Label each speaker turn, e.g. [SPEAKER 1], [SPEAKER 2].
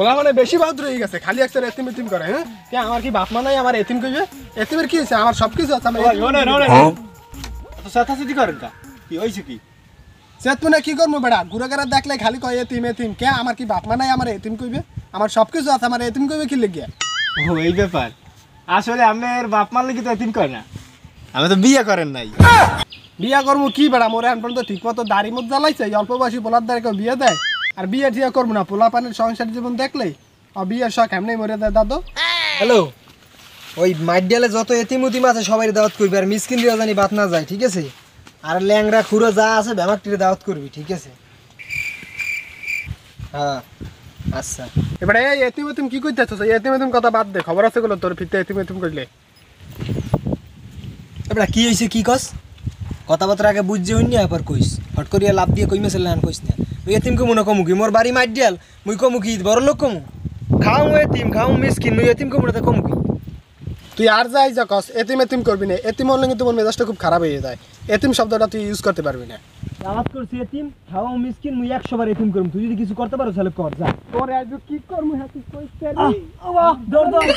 [SPEAKER 1] পোলা মানে বেশি বাহাদুর হয়ে গেছে, খালি একটা এতিম এতিম করে। হ্যাঁ কে আমার কি বাপ মা নাই আমার এতিম কইবে? এতিমের কি হয়েছে? আমার সব কিছু আছে।
[SPEAKER 2] সাথে করেন কা কি হয়েছে কি
[SPEAKER 1] চেতমনে কি করবো বেড়া? ঘুরে ঘুরে দেখলে খালি কয় এতিম এতিম। কে আমার কি বাপ মা নাই আমার এতিম কইবে? আমার সব কিছু আছে, আমার এতিম কইবে কি লেগে?
[SPEAKER 2] ও এই ব্যাপার। আসলে আমার বাপ মার লাগি তো এতিম কয় না, আমি তো বিয়ে করেন নাই।
[SPEAKER 1] বিয়া করবো কি বেড়া? মোরে এখন পর্যন্ত ঠিক মতো দাড়ি মতো জ্বালাইছে, অল্প বয়সী পোলার দ্বারা কেউ বিয়ে দেয়? আর বিয়ে টিয়া করবো না, পোলা পানের সংসার জীবন দেখলেই বিয়ের শখ এমনি মরে দেয় দাদু।
[SPEAKER 3] হ্যালো, ওই মাইডিয়ালে যত এতিম উতিম আছে সবাই দাওয়াত করবি, আর মিসকিন দিয়া জানি বাদ না যায়, ঠিক আছে? আর ল্যাংরা খুঁড়ো যা আছে ভ্যামাকটিরে দাওয়াত করবি, ঠিক আছে? হ্যাঁ আচ্ছা।
[SPEAKER 1] এবারে এই এতিম এতিম কি করতেছ? এতিম এতিম কথা বাদ দে, খবর আছে গুলো তোর ফিরতে এতিম এতিম করলে।
[SPEAKER 3] এবার কি হয়েছে কি কস? কথাবার্তা আগে বুঝছে হইনি আবার কইস, হট করিয়া লাভ দিয়ে কই মেসেল লান কইস না। ওই এতিম কমু না কমু কি? মোর বাড়ি মাইডিয়াল, মুই কমু কি বড় লোক কমু? খাও এতিম খাও মিসকিন, মুই এতিম কমু না কমু কি?
[SPEAKER 1] তুই আর যাই যা কস, এতিম এতিম করবি না। এতিম হলে কিন্তু তোর মেজাজটা খুব খারাপ হয়ে যায়। এতিম শব্দটা তুই ইউজ করতে পারবি না।
[SPEAKER 3] দাওয়াত করছি এতিম খাও মিসকিন, মুই 100 বার এতিম করমু। তুই যদি কিছু করতে পারো তাহলে কর, যা।
[SPEAKER 1] তোর আজ কি করবো? হ্যাঁ তুই কইতে
[SPEAKER 3] আহ, দৌড় দৌড়